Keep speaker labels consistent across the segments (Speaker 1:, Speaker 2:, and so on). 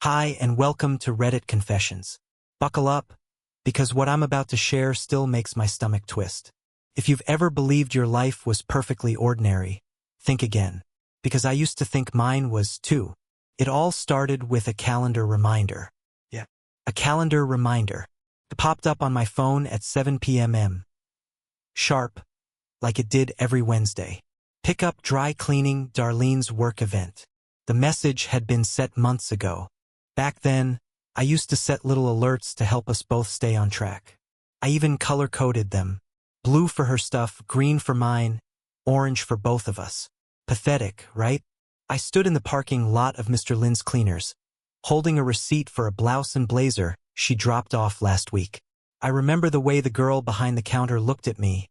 Speaker 1: Hi and welcome to Reddit Confessions. Buckle up, because what I'm about to share still makes my stomach twist. If you've ever believed your life was perfectly ordinary, think again. Because I used to think mine was too. It all started with a calendar reminder. A calendar reminder. It popped up on my phone at 7 p.m. sharp, like it did every Wednesday. Pick up dry cleaning, Darlene's work event. The message had been set months ago. Back then, I used to set little alerts to help us both stay on track. I even color-coded them. Blue for her stuff, green for mine, orange for both of us. Pathetic, right? I stood in the parking lot of Mr. Lin's Cleaners, holding a receipt for a blouse and blazer she dropped off last week. I remember the way the girl behind the counter looked at me,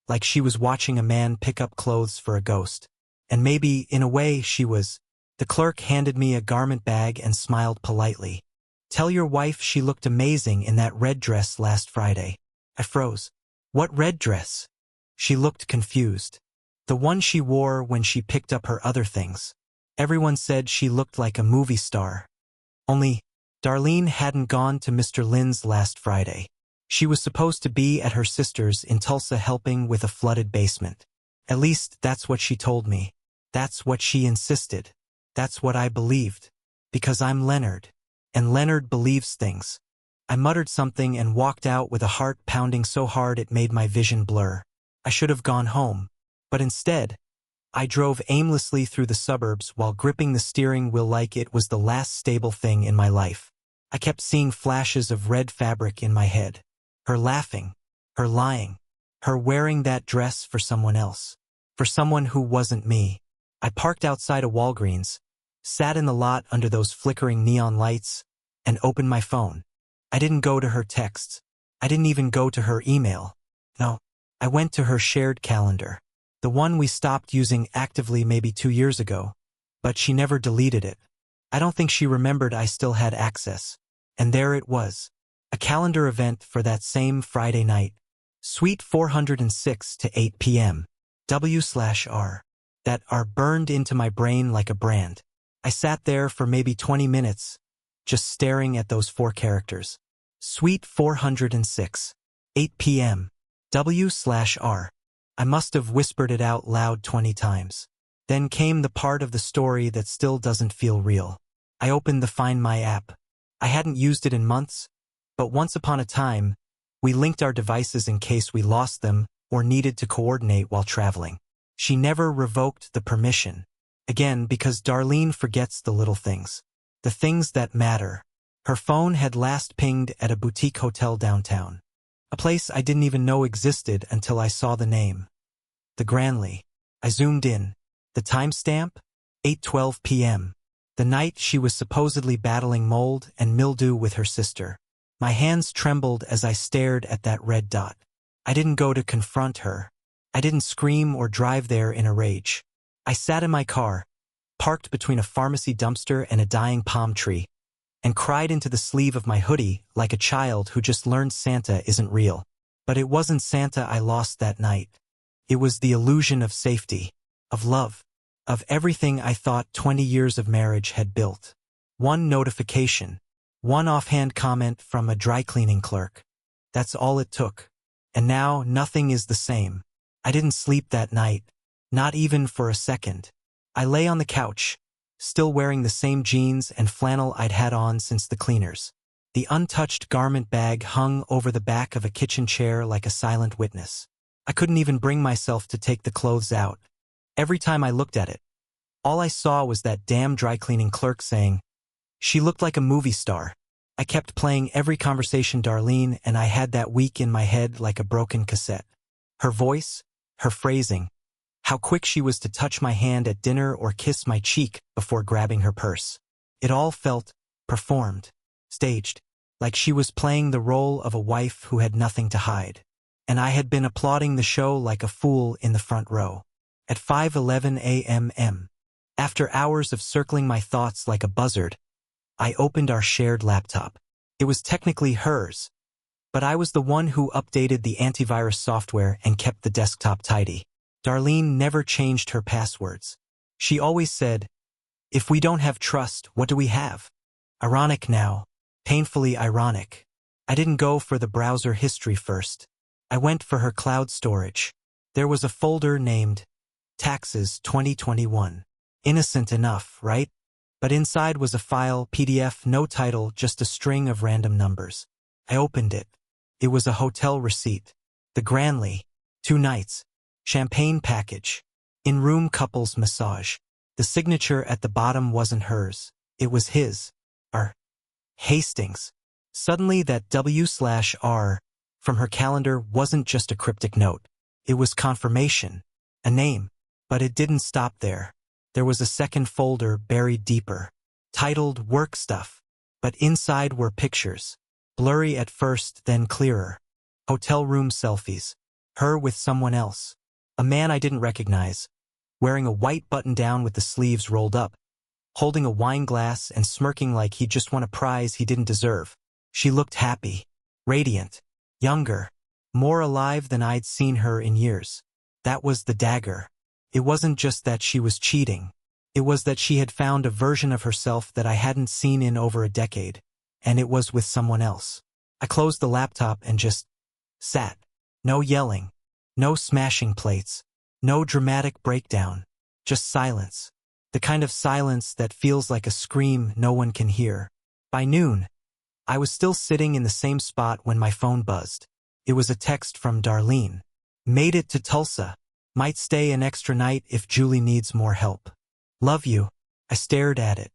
Speaker 1: like she was watching a man pick up clothes for a ghost. And maybe, in a way, she was. The clerk handed me a garment bag and smiled politely. Tell your wife she looked amazing in that red dress last Friday. I froze. What red dress? She looked confused. The one she wore when she picked up her other things. Everyone said she looked like a movie star. Only, Darlene hadn't gone to Mr. Lin's last Friday. She was supposed to be at her sister's in Tulsa helping with a flooded basement. At least that's what she told me. That's what she insisted. That's what I believed. Because I'm Leonard. And Leonard believes things. I muttered something and walked out with a heart pounding so hard it made my vision blur. I should have gone home. But instead, I drove aimlessly through the suburbs while gripping the steering wheel like it was the last stable thing in my life. I kept seeing flashes of red fabric in my head. Her laughing. Her lying. Her wearing that dress for someone else. For someone who wasn't me. I parked outside a Walgreens, sat in the lot under those flickering neon lights, and opened my phone. I didn't go to her texts. I didn't even go to her email. No, I went to her shared calendar. The one we stopped using actively maybe 2 years ago. But she never deleted it. I don't think she remembered I still had access. And there it was. A calendar event for that same Friday night. Suite 406 to 8 p.m. W/R. That R burned into my brain like a brand. I sat there for maybe 20 minutes, just staring at those 4 characters. Suite 406. 8 p.m. W/R. I must have whispered it out loud 20 times. Then came the part of the story that still doesn't feel real. I opened the Find My app. I hadn't used it in months, but once upon a time, we linked our devices in case we lost them or needed to coordinate while traveling. She never revoked the permission. Again, because Darlene forgets the little things. The things that matter. Her phone had last pinged at a boutique hotel downtown. A place I didn't even know existed until I saw the name. The Granley. I zoomed in. The timestamp? 8:12 p.m. The night she was supposedly battling mold and mildew with her sister. My hands trembled as I stared at that red dot. I didn't go to confront her. I didn't scream or drive there in a rage. I sat in my car, parked between a pharmacy dumpster and a dying palm tree, and cried into the sleeve of my hoodie like a child who just learned Santa isn't real. But it wasn't Santa I lost that night. It was the illusion of safety, of love, of everything I thought 20 years of marriage had built. One notification, one offhand comment from a dry cleaning clerk. That's all it took. And now nothing is the same. I didn't sleep that night, not even for a second. I lay on the couch, still wearing the same jeans and flannel I'd had on since the cleaners. The untouched garment bag hung over the back of a kitchen chair like a silent witness. I couldn't even bring myself to take the clothes out. Every time I looked at it, all I saw was that damn dry cleaning clerk saying, "She looked like a movie star." I kept playing every conversation Darlene and I had that week in my head like a broken cassette. Her voice, her phrasing, how quick she was to touch my hand at dinner or kiss my cheek before grabbing her purse. It all felt performed, staged, like she was playing the role of a wife who had nothing to hide. And I had been applauding the show like a fool in the front row. At 5:11 a.m., after hours of circling my thoughts like a buzzard, I opened our shared laptop. It was technically hers, but I was the one who updated the antivirus software and kept the desktop tidy. Darlene never changed her passwords. She always said, "If we don't have trust, what do we have?" Ironic now. Painfully ironic. I didn't go for the browser history first. I went for her cloud storage. There was a folder named Taxes 2021. Innocent enough, right? But inside was a file, PDF, no title, just a string of random numbers. I opened it. It was a hotel receipt. The Granley. 2 nights. Champagne package. In-room couples massage. The signature at the bottom wasn't hers. It was his. Hastings. Suddenly that W/R from her calendar wasn't just a cryptic note. It was confirmation. A name. But it didn't stop there. There was a second folder buried deeper. Titled Work Stuff. But inside were pictures. Blurry at first, then clearer. Hotel room selfies. Her with someone else. A man I didn't recognize. Wearing a white button-down with the sleeves rolled up. Holding a wine glass and smirking like he'd just won a prize he didn't deserve. She looked happy. Radiant. Younger. More alive than I'd seen her in years. That was the dagger. It wasn't just that she was cheating. It was that she had found a version of herself that I hadn't seen in over a decade. And it was with someone else. I closed the laptop and just sat. No yelling. No smashing plates. No dramatic breakdown. Just silence. The kind of silence that feels like a scream no one can hear. By noon, I was still sitting in the same spot when my phone buzzed. It was a text from Darlene. Made it to Tulsa. Might stay an extra night if Julie needs more help. Love you. I stared at it.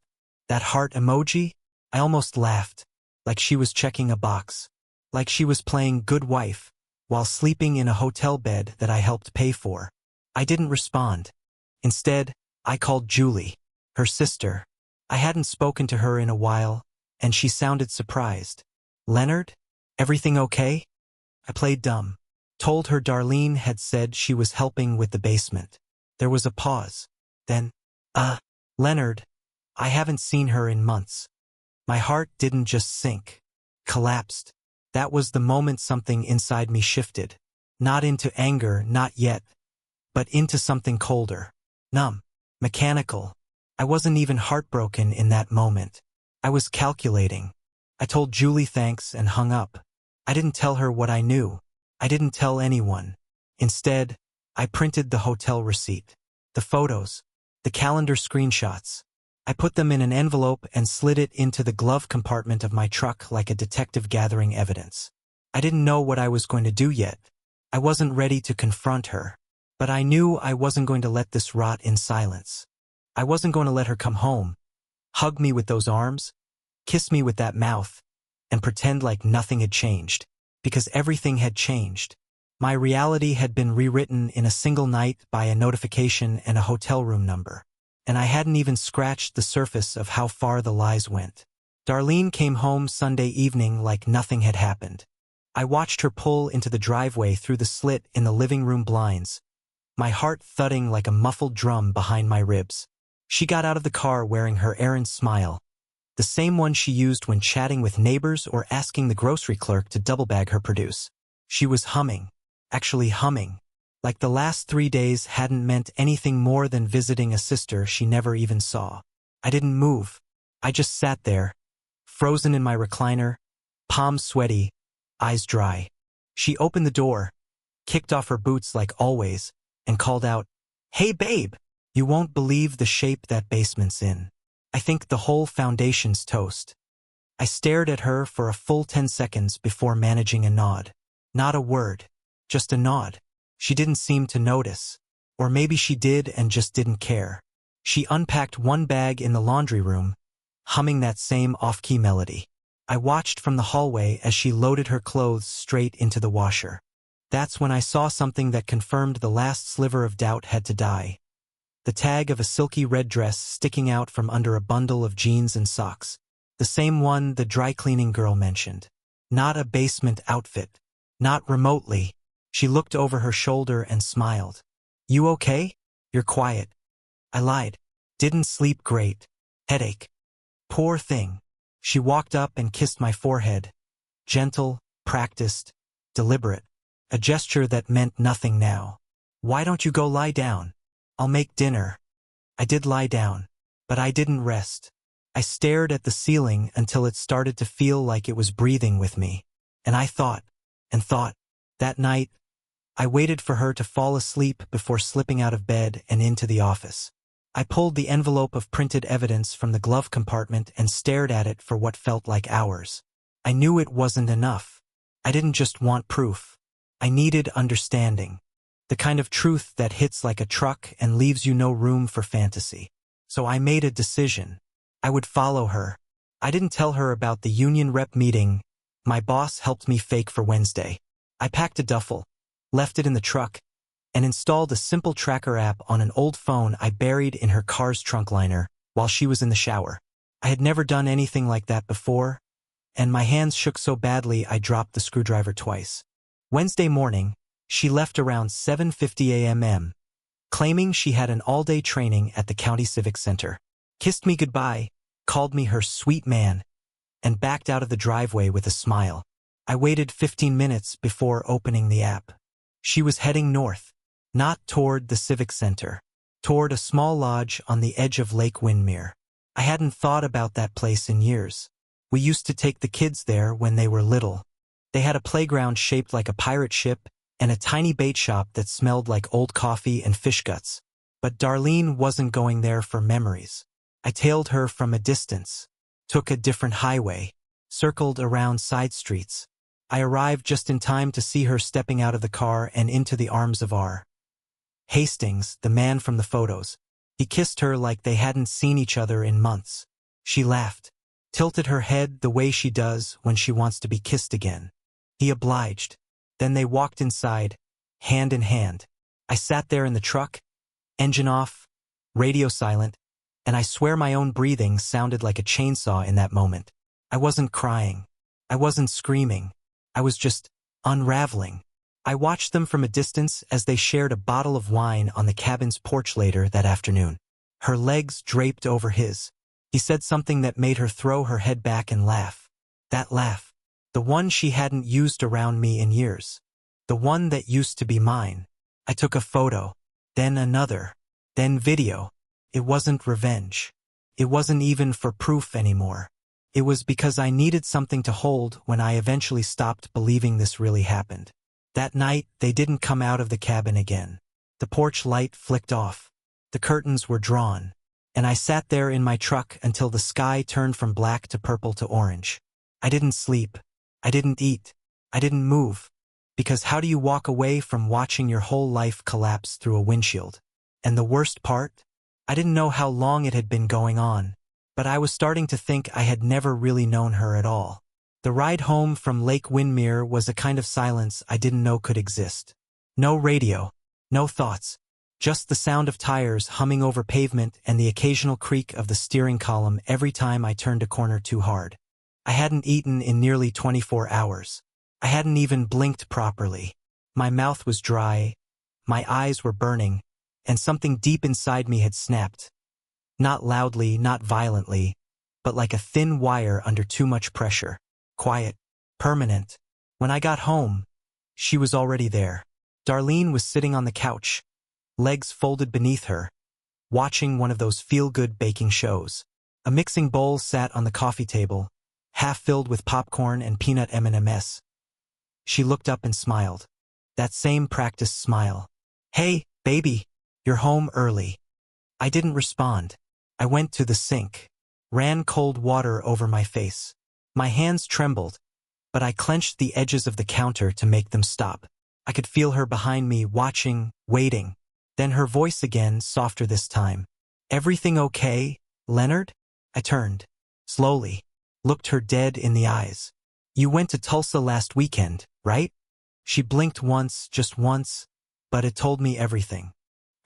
Speaker 1: That heart emoji? I almost laughed. Like she was checking a box. Like she was playing good wife, while sleeping in a hotel bed that I helped pay for. I didn't respond. Instead, I called Julie, her sister. I hadn't spoken to her in a while, and she sounded surprised. Leonard? Everything okay? I played dumb. Told her Darlene had said she was helping with the basement. There was a pause. Then, Leonard, I haven't seen her in months. My heart didn't just sink. Collapsed. That was the moment something inside me shifted. Not into anger, not yet. But into something colder. Numb. Mechanical. I wasn't even heartbroken in that moment. I was calculating. I told Julie thanks and hung up. I didn't tell her what I knew. I didn't tell anyone. Instead, I printed the hotel receipt. The photos. The calendar screenshots. I put them in an envelope and slid it into the glove compartment of my truck like a detective gathering evidence. I didn't know what I was going to do yet. I wasn't ready to confront her. But I knew I wasn't going to let this rot in silence. I wasn't going to let her come home, hug me with those arms, kiss me with that mouth, and pretend like nothing had changed. Because everything had changed. My reality had been rewritten in a single night by a notification and a hotel room number. And I hadn't even scratched the surface of how far the lies went. Darlene came home Sunday evening like nothing had happened. I watched her pull into the driveway through the slit in the living room blinds, my heart thudding like a muffled drum behind my ribs. She got out of the car wearing her errand smile, the same one she used when chatting with neighbors or asking the grocery clerk to double-bag her produce. She was humming, actually humming, like the last 3 days hadn't meant anything more than visiting a sister she never even saw. I didn't move. I just sat there, frozen in my recliner, palms sweaty, eyes dry. She opened the door, kicked off her boots like always, and called out, "Hey babe, you won't believe the shape that basement's in. I think the whole foundation's toast." I stared at her for a full 10 seconds before managing a nod. Not a word, just a nod. She didn't seem to notice. Or maybe she did and just didn't care. She unpacked one bag in the laundry room, humming that same off-key melody. I watched from the hallway as she loaded her clothes straight into the washer. That's when I saw something that confirmed the last sliver of doubt had to die. The tag of a silky red dress sticking out from under a bundle of jeans and socks. The same one the dry cleaning girl mentioned. Not a basement outfit. Not remotely. She looked over her shoulder and smiled. "You okay? You're quiet." I lied. "Didn't sleep great. Headache." "Poor thing." She walked up and kissed my forehead. Gentle, practiced, deliberate. A gesture that meant nothing now. "Why don't you go lie down? I'll make dinner." I did lie down. But I didn't rest. I stared at the ceiling until it started to feel like it was breathing with me. And I thought, and thought. That night, I waited for her to fall asleep before slipping out of bed and into the office. I pulled the envelope of printed evidence from the glove compartment and stared at it for what felt like hours. I knew it wasn't enough. I didn't just want proof. I needed understanding. The kind of truth that hits like a truck and leaves you no room for fantasy. So I made a decision. I would follow her. I didn't tell her about the union rep meeting my boss helped me fake for Wednesday. I packed a duffel, left it in the truck, and installed a simple tracker app on an old phone I buried in her car's trunk liner while she was in the shower. I had never done anything like that before, and my hands shook so badly I dropped the screwdriver twice. Wednesday morning, she left around 7:50 a.m., claiming she had an all-day training at the county civic center, kissed me goodbye, called me her sweet man, and backed out of the driveway with a smile. I waited 15 minutes before opening the app. She was heading north, not toward the civic center, toward a small lodge on the edge of Lake Windermere. I hadn't thought about that place in years. We used to take the kids there when they were little. They had a playground shaped like a pirate ship and a tiny bait shop that smelled like old coffee and fish guts. But Darlene wasn't going there for memories. I tailed her from a distance, took a different highway, circled around side streets. I arrived just in time to see her stepping out of the car and into the arms of R. Hastings, the man from the photos. He kissed her like they hadn't seen each other in months. She laughed, tilted her head the way she does when she wants to be kissed again. He obliged. Then they walked inside, hand in hand. I sat there in the truck, engine off, radio silent, and I swear my own breathing sounded like a chainsaw in that moment. I wasn't crying. I wasn't screaming. I was just unraveling. I watched them from a distance as they shared a bottle of wine on the cabin's porch later that afternoon. Her legs draped over his. He said something that made her throw her head back and laugh. That laugh. The one she hadn't used around me in years. The one that used to be mine. I took a photo, then another, then video. It wasn't revenge. It wasn't even for proof anymore. It was because I needed something to hold when I eventually stopped believing this really happened. That night, they didn't come out of the cabin again. The porch light flicked off. The curtains were drawn. And I sat there in my truck until the sky turned from black to purple to orange. I didn't sleep. I didn't eat. I didn't move. Because how do you walk away from watching your whole life collapse through a windshield? And the worst part? I didn't know how long it had been going on, but I was starting to think I had never really known her at all. The ride home from Lake Windermere was a kind of silence I didn't know could exist. No radio, no thoughts, just the sound of tires humming over pavement and the occasional creak of the steering column every time I turned a corner too hard. I hadn't eaten in nearly 24 hours. I hadn't even blinked properly. My mouth was dry, my eyes were burning, and something deep inside me had snapped. Not loudly, not violently, but like a thin wire under too much pressure. Quiet, permanent. When I got home, she was already there. Darlene was sitting on the couch, legs folded beneath her, watching one of those feel-good baking shows. A mixing bowl sat on the coffee table, half filled with popcorn and peanut M&Ms. She looked up and smiled. That same practiced smile. "Hey, baby, you're home early." I didn't respond. I went to the sink, ran cold water over my face. My hands trembled, but I clenched the edges of the counter to make them stop. I could feel her behind me, watching, waiting. Then her voice again, softer this time. "Everything okay, Leonard?" I turned, slowly, looked her dead in the eyes. "You went to Tulsa last weekend, right?" She blinked once, just once, but it told me everything.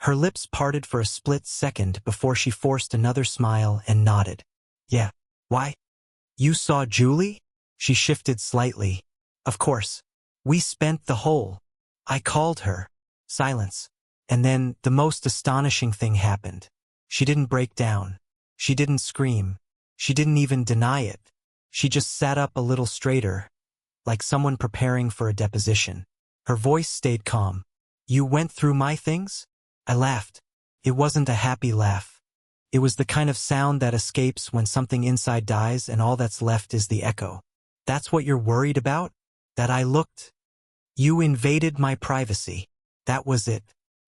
Speaker 1: Her lips parted for a split second before she forced another smile and nodded. "Yeah. Why? You saw Julie?" She shifted slightly. "Of course. We spent the whole..." I called her. Silence. And then the most astonishing thing happened. She didn't break down. She didn't scream. She didn't even deny it. She just sat up a little straighter, like someone preparing for a deposition. Her voice stayed calm. "You went through my things?" I laughed. It wasn't a happy laugh. It was the kind of sound that escapes when something inside dies and all that's left is the echo. That's what you're worried about? That I looked? You invaded my privacy. That was it.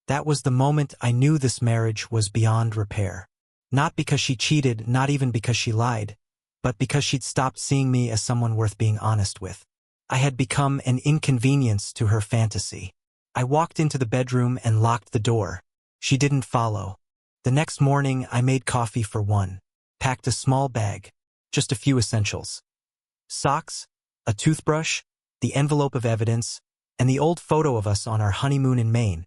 Speaker 1: That was the moment I knew this marriage was beyond repair. Not because she cheated, not even because she lied, but because she'd stopped seeing me as someone worth being honest with. I had become an inconvenience to her fantasy. I walked into the bedroom and locked the door. She didn't follow. The next morning, I made coffee for one, packed a small bag, just a few essentials. Socks, a toothbrush, the envelope of evidence, and the old photo of us on our honeymoon in Maine.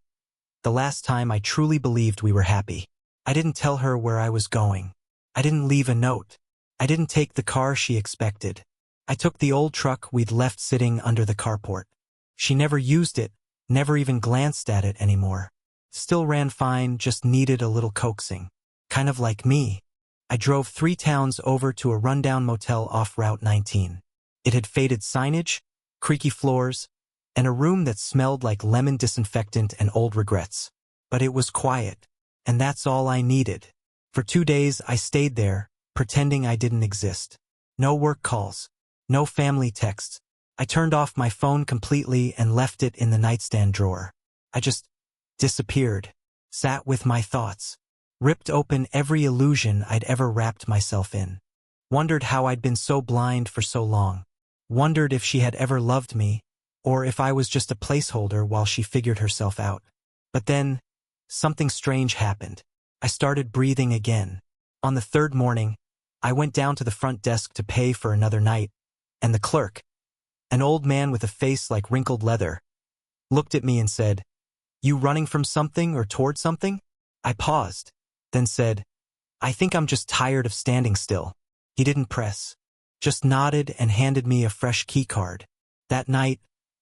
Speaker 1: The last time I truly believed we were happy. I didn't tell her where I was going. I didn't leave a note. I didn't take the car she expected. I took the old truck we'd left sitting under the carport. She never used it, never even glanced at it anymore. Still ran fine, just needed a little coaxing. Kind of like me. I drove 3 towns over to a rundown motel off Route 19. It had faded signage, creaky floors, and a room that smelled like lemon disinfectant and old regrets. But it was quiet, and that's all I needed. For 2 days I stayed there, pretending I didn't exist. No work calls, no family texts. I turned off my phone completely and left it in the nightstand drawer. I just disappeared, sat with my thoughts, ripped open every illusion I'd ever wrapped myself in. Wondered how I'd been so blind for so long. Wondered if she had ever loved me, or if I was just a placeholder while she figured herself out. But then, something strange happened. I started breathing again. On the 3rd morning, I went down to the front desk to pay for another night, and the clerk, an old man with a face like wrinkled leather, looked at me and said, "You running from something or toward something?" I paused, then said, "I think I'm just tired of standing still." He didn't press, just nodded and handed me a fresh key card. That night,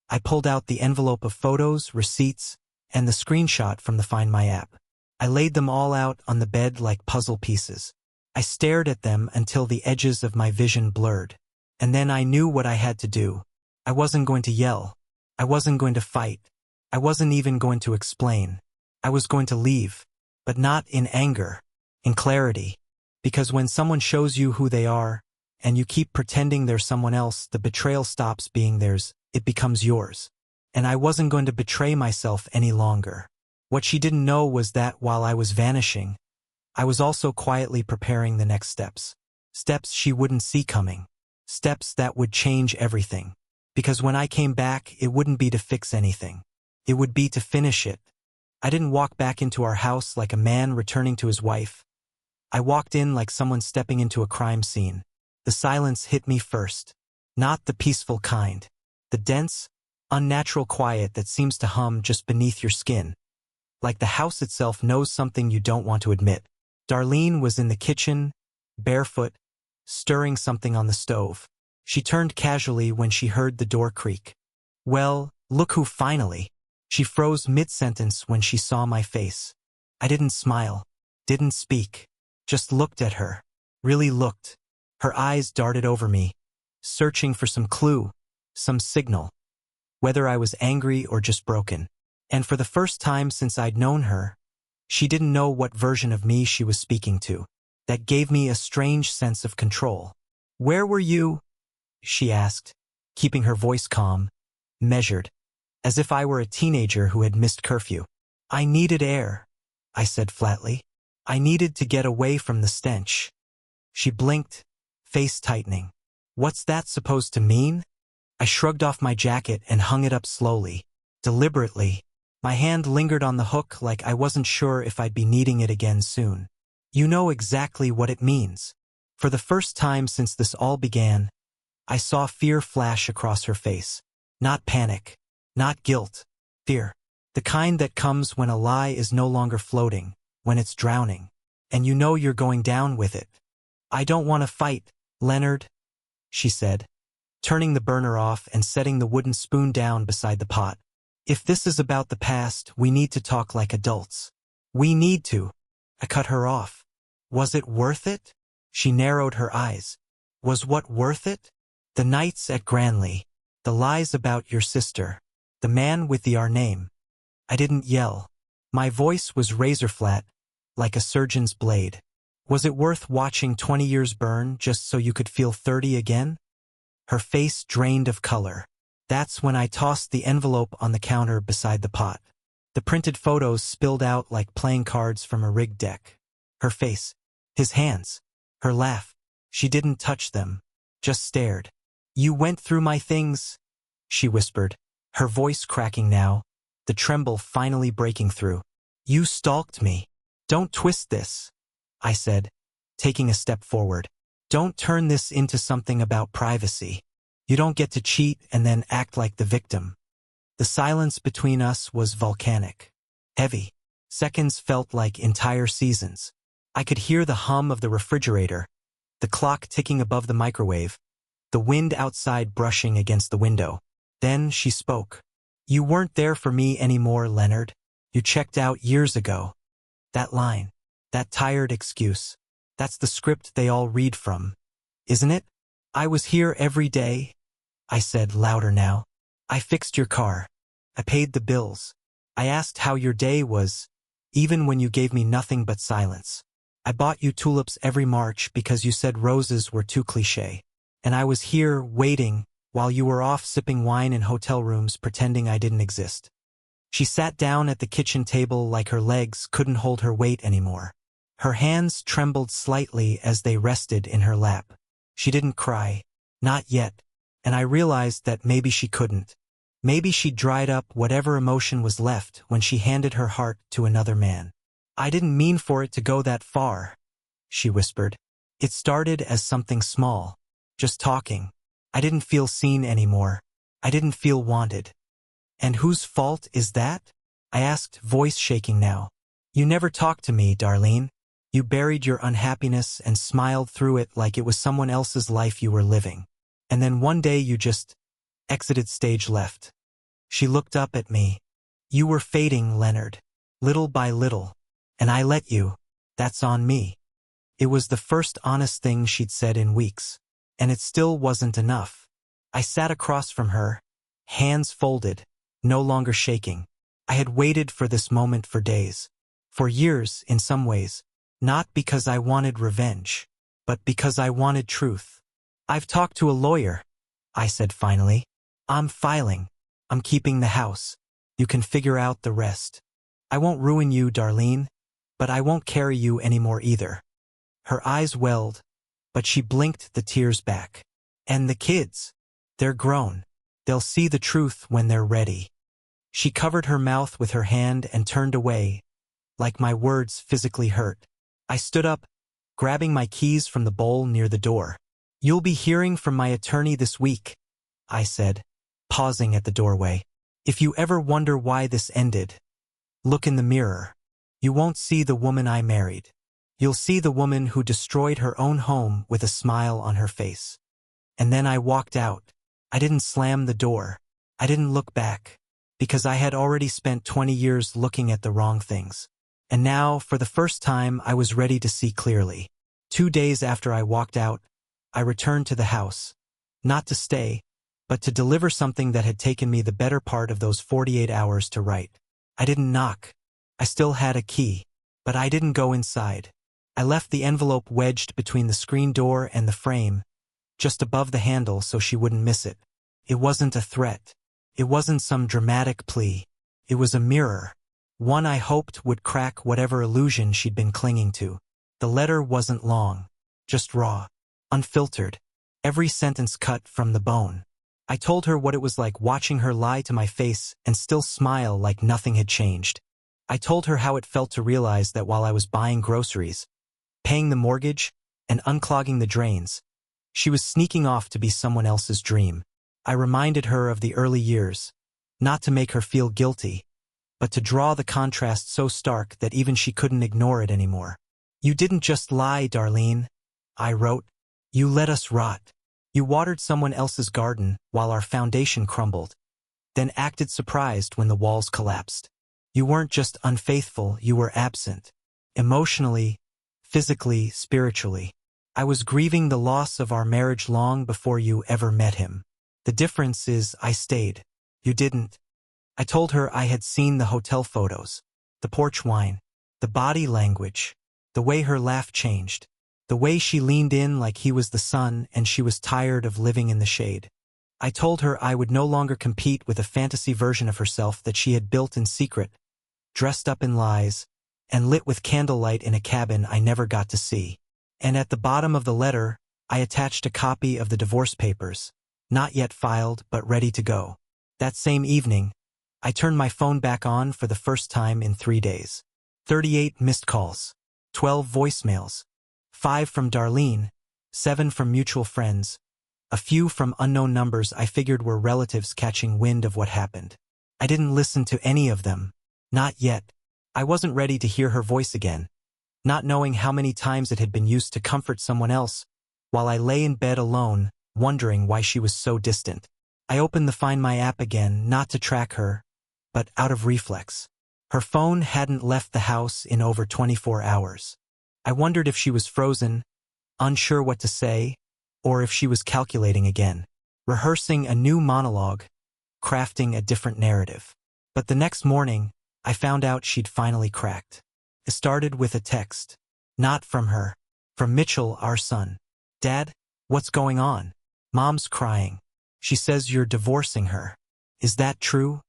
Speaker 1: I pulled out the envelope of photos, receipts, and the screenshot from the Find My app. I laid them all out on the bed like puzzle pieces. I stared at them until the edges of my vision blurred. And then I knew what I had to do. I wasn't going to yell. I wasn't going to fight. I wasn't even going to explain. I was going to leave. But not in anger, in clarity. Because when someone shows you who they are, and you keep pretending they're someone else, the betrayal stops being theirs, it becomes yours. And I wasn't going to betray myself any longer. What she didn't know was that while I was vanishing, I was also quietly preparing the next steps. Steps she wouldn't see coming. Steps that would change everything. Because when I came back, it wouldn't be to fix anything. It would be to finish it. I didn't walk back into our house like a man returning to his wife. I walked in like someone stepping into a crime scene. The silence hit me first. Not the peaceful kind. The dense, unnatural quiet that seems to hum just beneath your skin. Like the house itself knows something you don't want to admit. Darlene was in the kitchen, barefoot, stirring something on the stove. She turned casually when she heard the door creak. "Well, look who finally." She froze mid-sentence when she saw my face. I didn't smile, didn't speak, just looked at her. Really looked. Her eyes darted over me, searching for some clue, some signal. Whether I was angry or just broken. And for the first time since I'd known her, she didn't know what version of me she was speaking to. That gave me a strange sense of control. "Where were you?" she asked, keeping her voice calm, measured, as if I were a teenager who had missed curfew. "I needed air," I said flatly. "I needed to get away from the stench." She blinked, face tightening. "What's that supposed to mean?" I shrugged off my jacket and hung it up slowly, deliberately. My hand lingered on the hook like I wasn't sure if I'd be needing it again soon. "You know exactly what it means." For the first time since this all began, I saw fear flash across her face. Not panic, not guilt, fear. The kind that comes when a lie is no longer floating, when it's drowning, and you know you're going down with it. "I don't want to fight, Leonard," she said, turning the burner off and setting the wooden spoon down beside the pot. "If this is about the past, we need to talk like adults. We need to." I cut her off. "Was it worth it?" She narrowed her eyes. "Was what worth it?" "The nights at Granley, the lies about your sister, the man with the R name." I didn't yell. My voice was razor flat, like a surgeon's blade. Was it worth watching 20 years burn just so you could feel 30 again? Her face drained of color. That's when I tossed the envelope on the counter beside the pot. The printed photos spilled out like playing cards from a rigged deck. Her face, his hands, her laugh. She didn't touch them, just stared. "You went through my things," she whispered, her voice cracking now, the tremble finally breaking through. "You stalked me." "Don't twist this," I said, taking a step forward. "Don't turn this into something about privacy. You don't get to cheat and then act like the victim." The silence between us was volcanic, heavy. Seconds felt like entire seasons. I could hear the hum of the refrigerator, the clock ticking above the microwave, the wind outside brushing against the window. Then she spoke. "You weren't there for me anymore, Leonard. You checked out years ago." That line, that tired excuse, that's the script they all read from, isn't it? "I was here every day," I said louder now. "I fixed your car. I paid the bills. I asked how your day was, even when you gave me nothing but silence. I bought you tulips every March because you said roses were too cliché. And I was here, waiting, while you were off sipping wine in hotel rooms pretending I didn't exist." She sat down at the kitchen table like her legs couldn't hold her weight anymore. Her hands trembled slightly as they rested in her lap. She didn't cry. Not yet. And I realized that maybe she couldn't. Maybe she'd dried up whatever emotion was left when she handed her heart to another man. "I didn't mean for it to go that far," she whispered. "It started as something small. Just talking. I didn't feel seen anymore. I didn't feel wanted." "And whose fault is that?" I asked, voice shaking now. "You never talked to me, Darlene. You buried your unhappiness and smiled through it like it was someone else's life you were living. And then one day you just exited stage left." She looked up at me. "You were fading, Leonard. Little by little. And I let you. That's on me." It was the first honest thing she'd said in weeks. And it still wasn't enough. I sat across from her, hands folded, no longer shaking. I had waited for this moment for days. For years, in some ways. Not because I wanted revenge, but because I wanted truth. "I've talked to a lawyer," I said finally. "I'm filing. I'm keeping the house. You can figure out the rest. I won't ruin you, Darlene, but I won't carry you anymore either." Her eyes welled, but she blinked the tears back. "And the kids? They're grown. They'll see the truth when they're ready." She covered her mouth with her hand and turned away, like my words physically hurt. I stood up, grabbing my keys from the bowl near the door. "You'll be hearing from my attorney this week," I said, pausing at the doorway. "If you ever wonder why this ended, look in the mirror. You won't see the woman I married. You'll see the woman who destroyed her own home with a smile on her face." And then I walked out. I didn't slam the door. I didn't look back, because I had already spent 20 years looking at the wrong things. And now, for the first time, I was ready to see clearly. 2 days after I walked out, I returned to the house. Not to stay, but to deliver something that had taken me the better part of those 48 hours to write. I didn't knock. I still had a key, but I didn't go inside. I left the envelope wedged between the screen door and the frame, just above the handle so she wouldn't miss it. It wasn't a threat. It wasn't some dramatic plea. It was a mirror. One I hoped would crack whatever illusion she'd been clinging to. The letter wasn't long, just raw, unfiltered, every sentence cut from the bone. I told her what it was like watching her lie to my face and still smile like nothing had changed. I told her how it felt to realize that while I was buying groceries, paying the mortgage, and unclogging the drains, she was sneaking off to be someone else's dream. I reminded her of the early years, not to make her feel guilty, but to draw the contrast so stark that even she couldn't ignore it anymore. "You didn't just lie, Darlene," I wrote. "You let us rot. You watered someone else's garden while our foundation crumbled, then acted surprised when the walls collapsed. You weren't just unfaithful, you were absent. Emotionally, physically, spiritually. I was grieving the loss of our marriage long before you ever met him. The difference is I stayed. You didn't." I told her I had seen the hotel photos, the porch wine, the body language, The way her laugh changed. The way she leaned in like he was the sun and she was tired of living in the shade. I told her I would no longer compete with a fantasy version of herself that she had built in secret, dressed up in lies, and lit with candlelight in a cabin I never got to see. And at the bottom of the letter, I attached a copy of the divorce papers, not yet filed but ready to go. That same evening, I turned my phone back on for the first time in 3 days. 38 missed calls, 12 voicemails, 5 from Darlene, 7 from mutual friends, a few from unknown numbers I figured were relatives catching wind of what happened. I didn't listen to any of them. Not yet. I wasn't ready to hear her voice again, not knowing how many times it had been used to comfort someone else, while I lay in bed alone, wondering why she was so distant. I opened the Find My app again, not to track her, but out of reflex. Her phone hadn't left the house in over 24 hours. I wondered if she was frozen, unsure what to say, or if she was calculating again, rehearsing a new monologue, crafting a different narrative. But the next morning, I found out she'd finally cracked. It started with a text. Not from her. From Mitchell, our son. Dad, what's going on? Mom's crying. She says you're divorcing her. Is that true?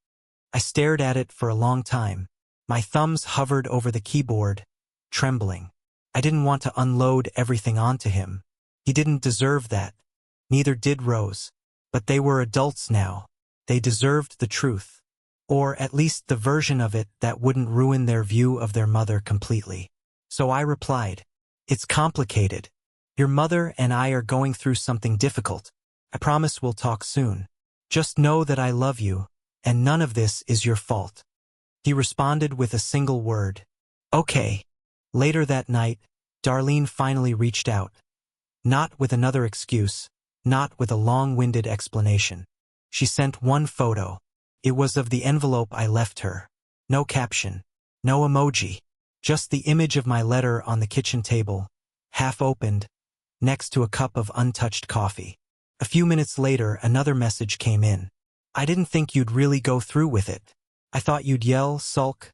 Speaker 1: I stared at it for a long time. My thumbs hovered over the keyboard, trembling. I didn't want to unload everything onto him. He didn't deserve that. Neither did Rose. But they were adults now. They deserved the truth. Or at least the version of it that wouldn't ruin their view of their mother completely. So I replied, "It's complicated. Your mother and I are going through something difficult. I promise we'll talk soon. Just know that I love you, and none of this is your fault." He responded with a single word. "Okay." Later that night, Darlene finally reached out. Not with another excuse, not with a long-winded explanation. She sent one photo. It was of the envelope I left her. No caption, no emoji, just the image of my letter on the kitchen table, half opened, next to a cup of untouched coffee. A few minutes later, another message came in. "I didn't think you'd really go through with it. I thought you'd yell, sulk,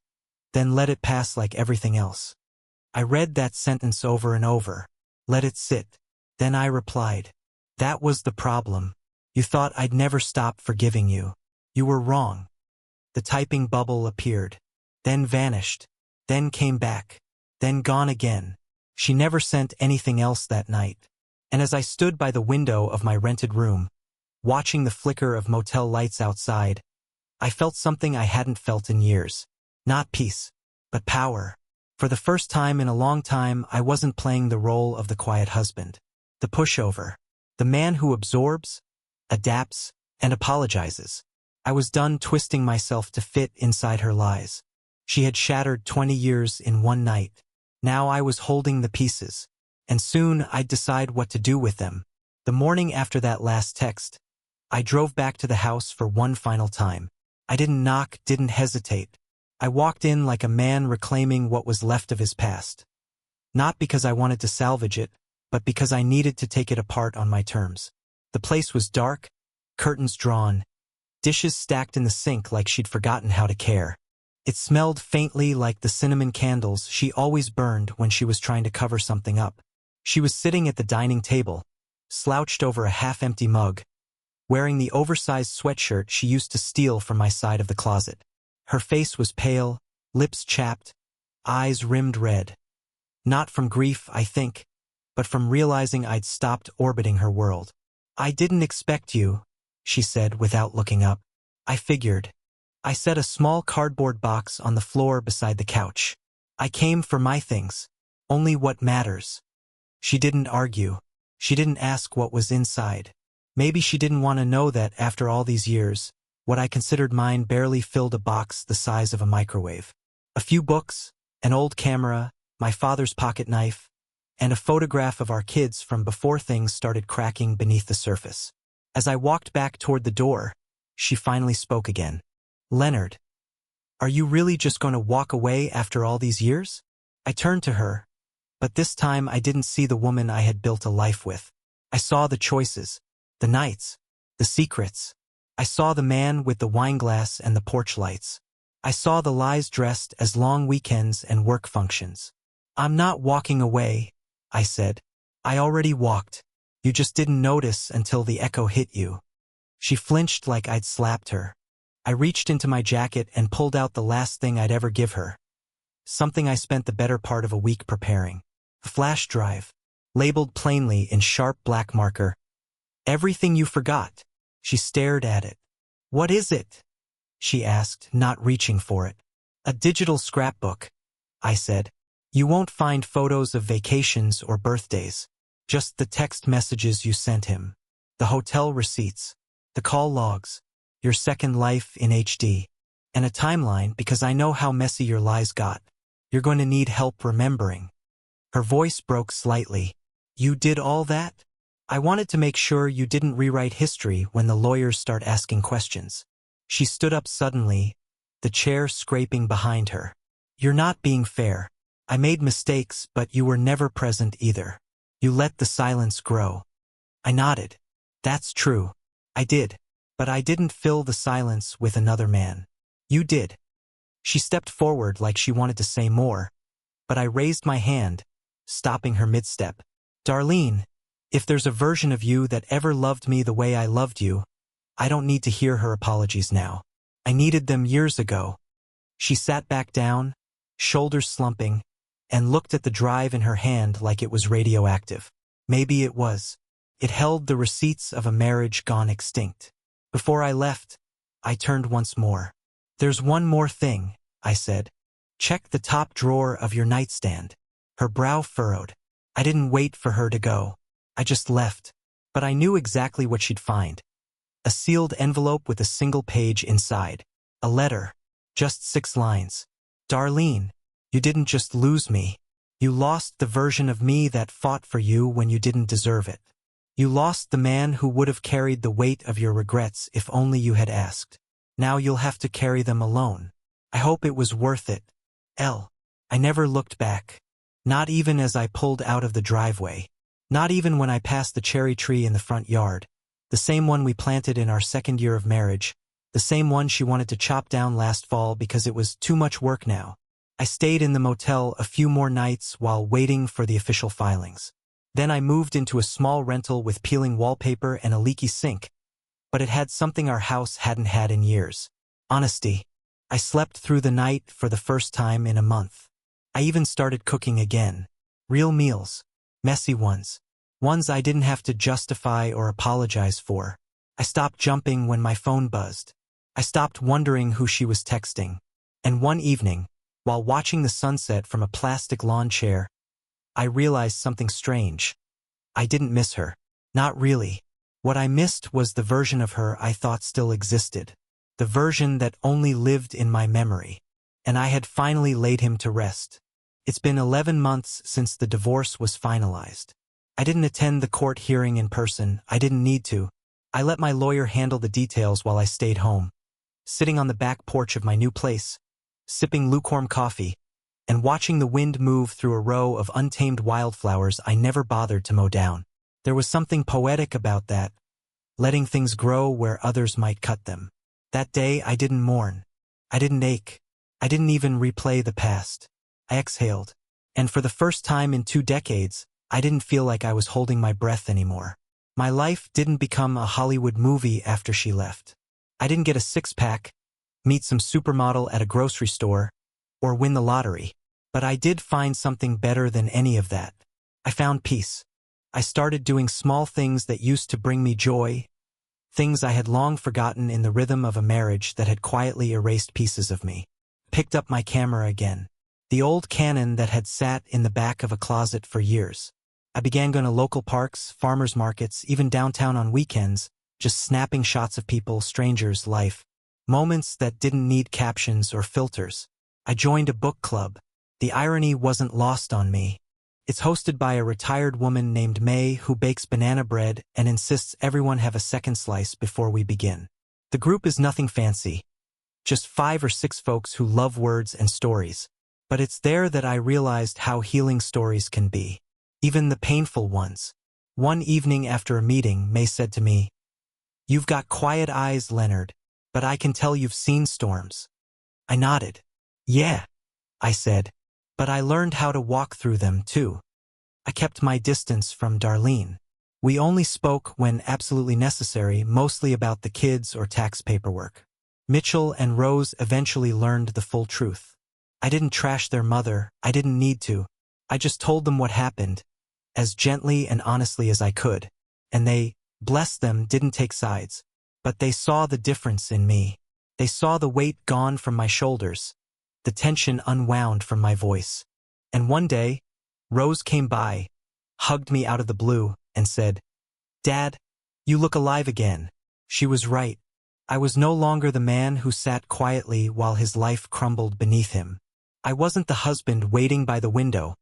Speaker 1: then let it pass like everything else." I read that sentence over and over. Let it sit. Then I replied, "That was the problem. You thought I'd never stop forgiving you. You were wrong." The typing bubble appeared, then vanished, then came back, then gone again. She never sent anything else that night. And as I stood by the window of my rented room, watching the flicker of motel lights outside, I felt something I hadn't felt in years. Not peace, but power. For the first time in a long time, I wasn't playing the role of the quiet husband, the pushover, the man who absorbs, adapts, and apologizes. I was done twisting myself to fit inside her lies. She had shattered 20 years in one night. Now I was holding the pieces, and soon I'd decide what to do with them. The morning after that last text, I drove back to the house for one final time. I didn't knock, didn't hesitate. I walked in like a man reclaiming what was left of his past. Not because I wanted to salvage it, but because I needed to take it apart on my terms. The place was dark, curtains drawn, dishes stacked in the sink like she'd forgotten how to care. It smelled faintly like the cinnamon candles she always burned when she was trying to cover something up. She was sitting at the dining table, slouched over a half-empty mug, wearing the oversized sweatshirt she used to steal from my side of the closet. Her face was pale, lips chapped, eyes rimmed red. Not from grief, I think, but from realizing I'd stopped orbiting her world. "I didn't expect you," she said without looking up. "I figured." I set a small cardboard box on the floor beside the couch. "I came for my things. Only what matters." She didn't argue. She didn't ask what was inside. Maybe she didn't want to know that after all these years, what I considered mine barely filled a box the size of a microwave. A few books, an old camera, my father's pocket knife, and a photograph of our kids from before things started cracking beneath the surface. As I walked back toward the door, she finally spoke again. "Leonard, are you really just going to walk away after all these years?" I turned to her, but this time I didn't see the woman I had built a life with. I saw the choices, the nights, the secrets. I saw the man with the wineglass and the porch lights. I saw the lies dressed as long weekends and work functions. I'm not walking away, I said. I already walked. You just didn't notice until the echo hit you. She flinched like I'd slapped her. I reached into my jacket and pulled out the last thing I'd ever give her. Something I spent the better part of a week preparing. A flash drive. Labeled plainly in sharp black marker. Everything you forgot. She stared at it. What is it? She asked, not reaching for it. A digital scrapbook, I said. You won't find photos of vacations or birthdays. Just the text messages you sent him. The hotel receipts. The call logs. Your second life in HD. And a timeline because I know how messy your lies got. You're going to need help remembering. Her voice broke slightly. You did all that? I wanted to make sure you didn't rewrite history when the lawyers start asking questions. She stood up suddenly, the chair scraping behind her. You're not being fair. I made mistakes, but you were never present either. You let the silence grow. I nodded. That's true. I did. But I didn't fill the silence with another man. You did. She stepped forward like she wanted to say more, but I raised my hand, stopping her mid-step. Darlene, if there's a version of you that ever loved me the way I loved you, I don't need to hear her apologies now. I needed them years ago. She sat back down, shoulders slumping, and looked at the drive in her hand like it was radioactive. Maybe it was. It held the receipts of a marriage gone extinct. Before I left, I turned once more. There's one more thing, I said. Check the top drawer of your nightstand. Her brow furrowed. I didn't wait for her to go. I just left. But I knew exactly what she'd find. A sealed envelope with a single page inside. A letter. Just 6 lines. Darlene, you didn't just lose me. You lost the version of me that fought for you when you didn't deserve it. You lost the man who would have carried the weight of your regrets if only you had asked. Now you'll have to carry them alone. I hope it was worth it. L. I never looked back. Not even as I pulled out of the driveway. Not even when I passed the cherry tree in the front yard. The same one we planted in our second year of marriage. The same one she wanted to chop down last fall because it was too much work now. I stayed in the motel a few more nights while waiting for the official filings. Then I moved into a small rental with peeling wallpaper and a leaky sink. But it had something our house hadn't had in years. Honesty. I slept through the night for the first time in a month. I even started cooking again. Real meals. Messy ones. Ones I didn't have to justify or apologize for. I stopped jumping when my phone buzzed. I stopped wondering who she was texting. And one evening, while watching the sunset from a plastic lawn chair, I realized something strange. I didn't miss her. Not really. What I missed was the version of her I thought still existed. The version that only lived in my memory. And I had finally laid him to rest. It's been 11 months since the divorce was finalized. I didn't attend the court hearing in person. I didn't need to. I let my lawyer handle the details while I stayed home. Sitting on the back porch of my new place, sipping lukewarm coffee, and watching the wind move through a row of untamed wildflowers I never bothered to mow down. There was something poetic about that, letting things grow where others might cut them. That day I didn't mourn. I didn't ache. I didn't even replay the past. I exhaled. And for the first time in 2 decades, I didn't feel like I was holding my breath anymore. My life didn't become a Hollywood movie after she left. I didn't get a 6-pack, meet some supermodel at a grocery store, or win the lottery. But I did find something better than any of that. I found peace. I started doing small things that used to bring me joy, things I had long forgotten in the rhythm of a marriage that had quietly erased pieces of me. Picked up my camera again. The old Canon that had sat in the back of a closet for years. I began going to local parks, farmers markets, even downtown on weekends, just snapping shots of people, strangers, life. Moments that didn't need captions or filters. I joined a book club. The irony wasn't lost on me. It's hosted by a retired woman named May who bakes banana bread and insists everyone have a second slice before we begin. The group is nothing fancy. Just 5 or 6 folks who love words and stories. But it's there that I realized how healing stories can be. Even the painful ones. One evening after a meeting, May said to me, "You've got quiet eyes, Leonard, but I can tell you've seen storms." I nodded. "Yeah," I said. But I learned how to walk through them, too. I kept my distance from Darlene. We only spoke when absolutely necessary, mostly about the kids or tax paperwork. Mitchell and Rose eventually learned the full truth. I didn't trash their mother. I didn't need to. I just told them what happened, as gently and honestly as I could. And they, bless them, didn't take sides. But they saw the difference in me. They saw the weight gone from my shoulders, the tension unwound from my voice. And one day, Rose came by, hugged me out of the blue, and said, "Dad, you look alive again." She was right. I was no longer the man who sat quietly while his life crumbled beneath him. I wasn't the husband waiting by the window,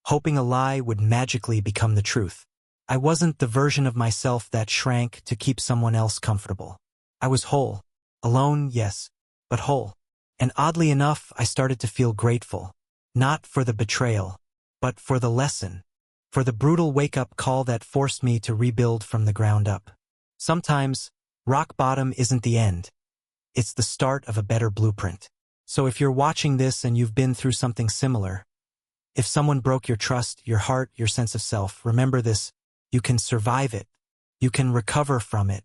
Speaker 1: hoping a lie would magically become the truth. I wasn't the version of myself that shrank to keep someone else comfortable. I was whole. Alone, yes, but whole. And oddly enough, I started to feel grateful. Not for the betrayal, but for the lesson. For the brutal wake-up call that forced me to rebuild from the ground up. Sometimes, rock bottom isn't the end. It's the start of a better blueprint. So if you're watching this and you've been through something similar, if someone broke your trust, your heart, your sense of self, remember this: you can survive it. You can recover from it.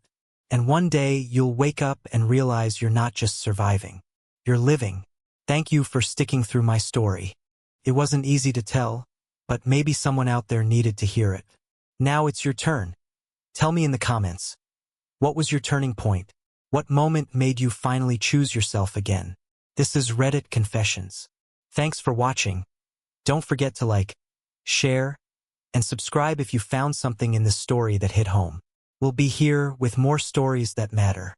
Speaker 1: And one day you'll wake up and realize you're not just surviving. You're living. Thank you for sticking through my story. It wasn't easy to tell, but maybe someone out there needed to hear it. Now it's your turn. Tell me in the comments. What was your turning point? What moment made you finally choose yourself again? This is Reddit Confessions. Thanks for watching. Don't forget to like, share, and subscribe if you found something in this story that hit home. We'll be here with more stories that matter.